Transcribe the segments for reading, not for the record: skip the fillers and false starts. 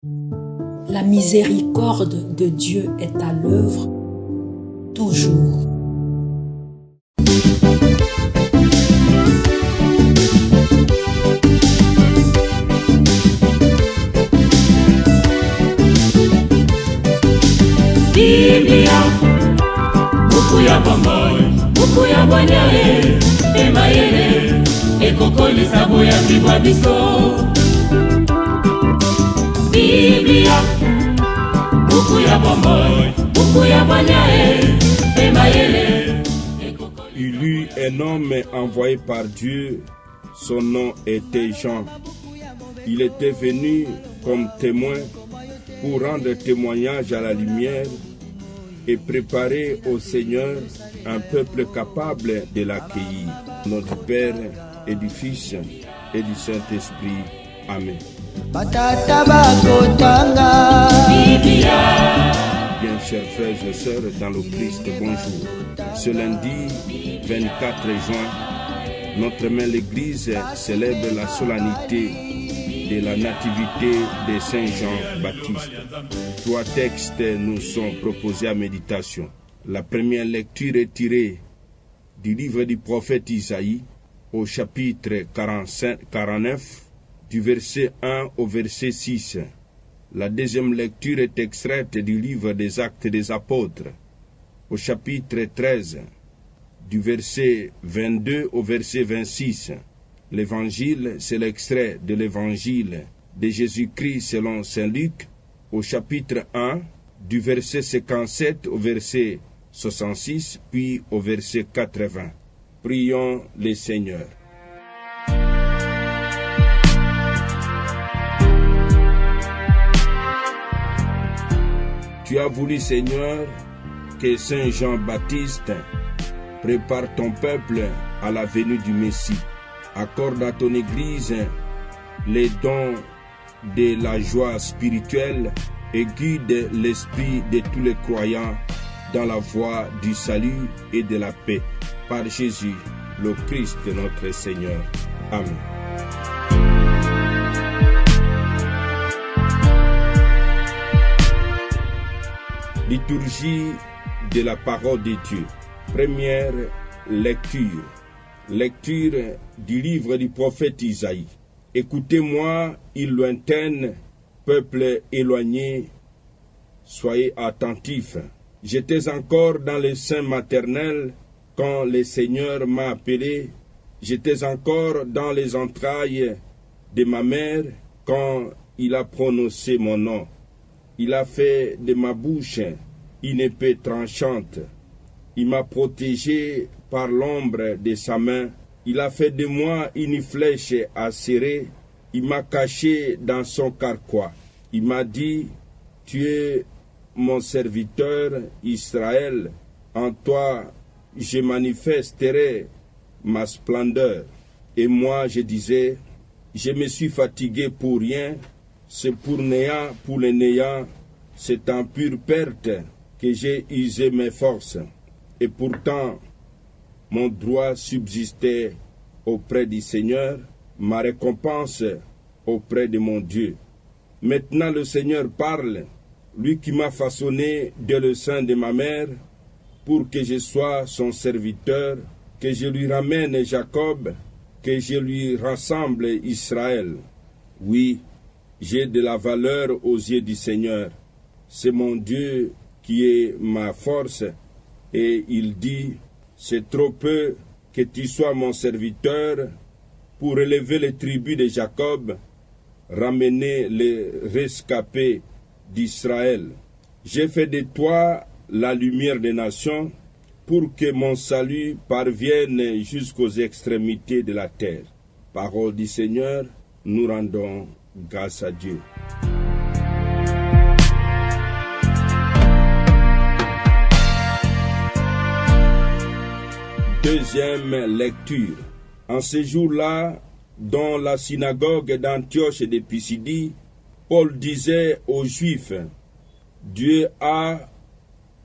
La miséricorde de Dieu est à l'œuvre toujours. Biblia, buku ya bomoi, buku ya bwanyae, emayele, ekokolisa boya bibwa biso. Biblia, buku ya bomoi, buku ya bwanyae, emayele. Il eut un homme envoyé par Dieu, son nom était Jean. Il était venu comme témoin pour rendre témoignage à la lumière et préparer au Seigneur un peuple capable de l'accueillir. Notre Père et du Fils et du Saint-Esprit. Amen. Bien chers frères et sœurs dans le Christ, bonjour. Ce lundi 24 juin, notre mère l'Église célèbre la solennité de la nativité de Saint Jean-Baptiste. 3 textes nous sont proposés à méditation. La première lecture est tirée du livre du prophète Isaïe au chapitre 49, du verset 1 au verset 6. La deuxième lecture est extraite du livre des Actes des Apôtres au chapitre 13, du verset 22 au verset 26. L'évangile, c'est l'extrait de l'évangile de Jésus-Christ selon Saint Luc, au chapitre 1, du verset 57 au verset 66, puis au verset 80. Prions le Seigneur. Tu as voulu, Seigneur, que Saint Jean-Baptiste prépare ton peuple à la venue du Messie. Accorde à ton Église les dons de la joie spirituelle et guide l'esprit de tous les croyants dans la voie du salut et de la paix. Par Jésus, le Christ notre Seigneur. Amen. Liturgie de la parole de Dieu. Première lecture. Lecture du livre du prophète Isaïe. Écoutez-moi, îles lointaines, peuple éloigné, soyez attentifs. J'étais encore dans le sein maternel quand le Seigneur m'a appelé. J'étais encore dans les entrailles de ma mère quand il a prononcé mon nom. Il a fait de ma bouche une épée tranchante. Il m'a protégé par l'ombre de sa main. Il a fait de moi une flèche acérée. Il m'a caché dans son carquois. Il m'a dit, tu es mon serviteur Israël. En toi, je manifesterai ma splendeur. Et moi, je disais, je me suis fatigué pour rien. C'est pour néant, pour le néant. C'est en pure perte que j'ai usé mes forces. Et pourtant, mon droit subsistait auprès du Seigneur, ma récompense auprès de mon Dieu. Maintenant le Seigneur parle, lui qui m'a façonné dès le sein de ma mère, pour que je sois son serviteur, que je lui ramène Jacob, que je lui rassemble Israël. Oui, j'ai de la valeur aux yeux du Seigneur. C'est mon Dieu qui est ma force. Et il dit, c'est trop peu que tu sois mon serviteur pour élever les tribus de Jacob, ramener les rescapés d'Israël. J'ai fait de toi la lumière des nations pour que mon salut parvienne jusqu'aux extrémités de la terre. Parole du Seigneur, nous rendons grâce à Dieu. Deuxième lecture. En ce jour-là, dans la synagogue d'Antioche et de Pisidie, Paul disait aux Juifs, Dieu a,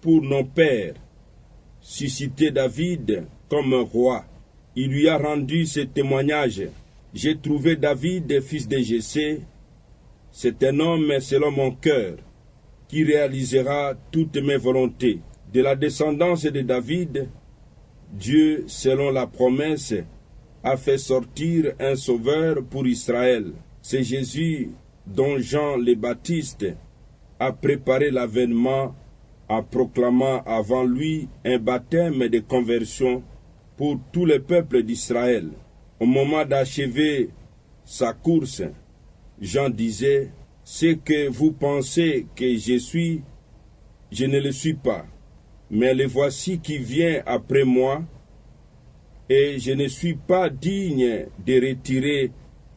pour nos pères, suscité David comme roi. Il lui a rendu ce témoignage. J'ai trouvé David, fils de Jessé, C'est un homme selon mon cœur qui réalisera toutes mes volontés. De la descendance de David, Dieu, selon la promesse, a fait sortir un sauveur pour Israël. C'est Jésus dont Jean le Baptiste a préparé l'avènement en proclamant avant lui un baptême de conversion pour tous les peuples d'Israël. Au moment d'achever sa course, Jean disait, « Ce que vous pensez que je suis, je ne le suis pas, mais le voici qui vient après moi, et je ne suis pas digne de retirer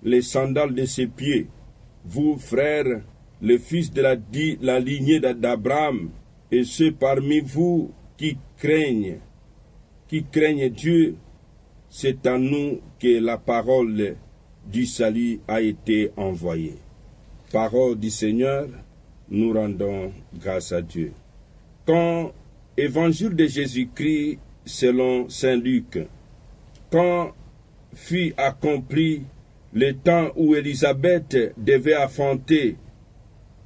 les sandales de ses pieds. Vous, frères, les fils de la lignée d'Abraham, et ceux parmi vous qui craignent Dieu, c'est à nous que la parole du salut a été envoyée. » Parole du Seigneur, nous rendons grâce à Dieu. Quand Évangile de Jésus-Christ selon Saint Luc, quand fut accompli le temps où Élisabeth devait enfanter,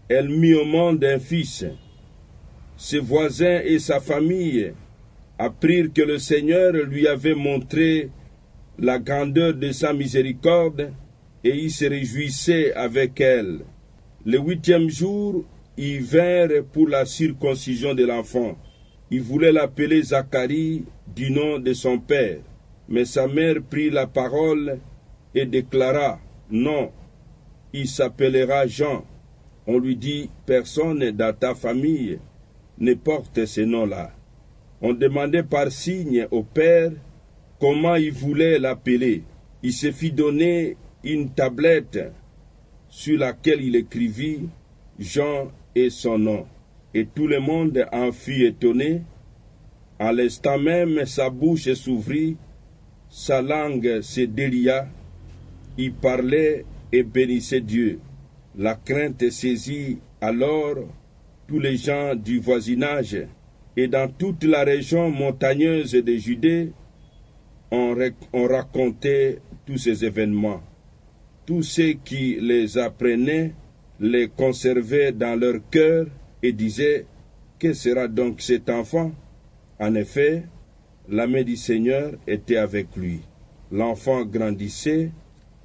elle mit au monde un fils. Ses voisins et sa famille apprirent que le Seigneur lui avait montré la grandeur de sa miséricorde et ils se réjouissaient avec elle. Le 8e jour, ils vinrent pour la circoncision de l'enfant. Ils voulaient l'appeler Zacharie du nom de son père. Mais sa mère prit la parole et déclara, « Non, il s'appellera Jean. » On lui dit, « Personne dans ta famille ne porte ce nom-là. » On demandait par signe au père comment il voulait l'appeler. Il se fit donner une tablette sur laquelle il écrivit Jean et son nom. Et tout le monde en fut étonné. À l'instant même, sa bouche s'ouvrit, sa langue se délia, il parlait et bénissait Dieu. La crainte saisit alors tous les gens du voisinage, et dans toute la région montagneuse de Judée, on racontait tous ces événements. Tous ceux qui les apprenaient les conservaient dans leur cœur et disaient, « Que sera donc cet enfant ?» En effet, la main du Seigneur était avec lui. L'enfant grandissait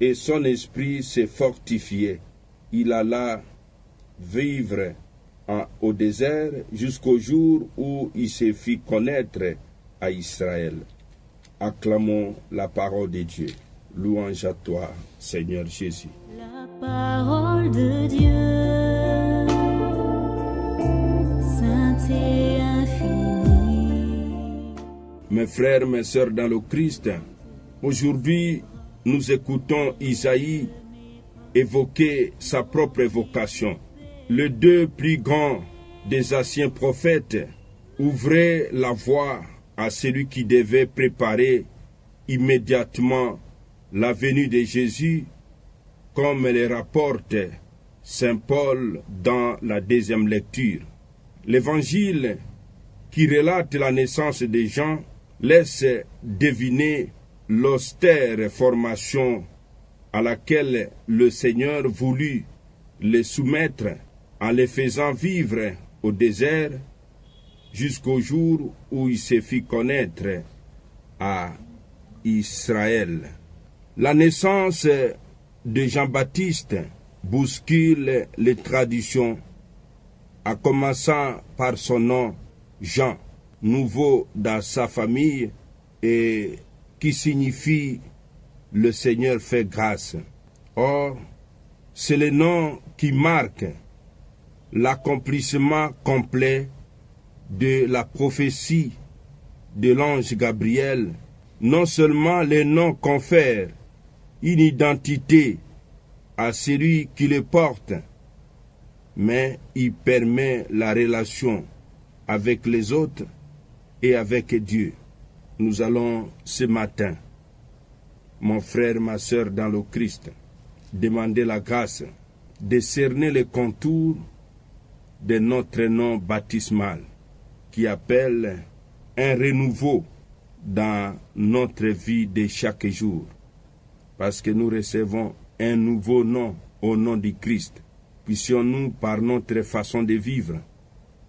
et son esprit se fortifiait. Il alla vivre au désert jusqu'au jour où il se fit connaître à Israël. Acclamons la parole de Dieu. Louange à toi, Seigneur Jésus. La parole de Dieu, sainte et infinie. Mes frères, mes sœurs dans le Christ, aujourd'hui, nous écoutons Isaïe évoquer sa propre vocation. Les deux plus grands des anciens prophètes ouvraient la voie à celui qui devait préparer immédiatement la venue de Jésus, comme le rapporte Saint Paul dans la deuxième lecture. L'évangile qui relate la naissance de Jean laisse deviner l'austère formation à laquelle le Seigneur voulut les soumettre en les faisant vivre au désert jusqu'au jour où il se fit connaître à Israël. La naissance de Jean-Baptiste bouscule les traditions, en commençant par son nom Jean, nouveau dans sa famille et qui signifie « le Seigneur fait grâce ». Or, c'est le nom qui marque l'accomplissement complet de la prophétie de l'ange Gabriel. Non seulement le nom confère une identité à celui qui le porte, mais il permet la relation avec les autres et avec Dieu. Nous allons ce matin, mon frère, ma sœur dans le Christ, demander la grâce de cerner les contours de notre nom baptismal qui appelle un renouveau dans notre vie de chaque jour, parce que nous recevons un nouveau nom au nom du Christ, puissions-nous, par notre façon de vivre,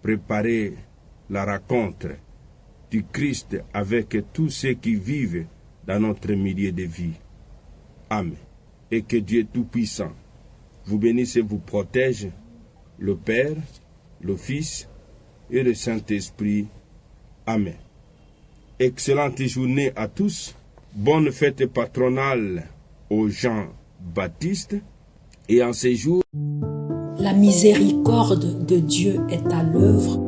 préparer la rencontre du Christ avec tous ceux qui vivent dans notre milieu de vie. Amen. Et que Dieu Tout-Puissant vous bénisse et vous protège, le Père, le Fils et le Saint-Esprit. Amen. Excellente journée à tous. Bonne fête patronale aux Jean-Baptiste. Et en ces jours, la miséricorde de Dieu est à l'œuvre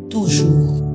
toujours.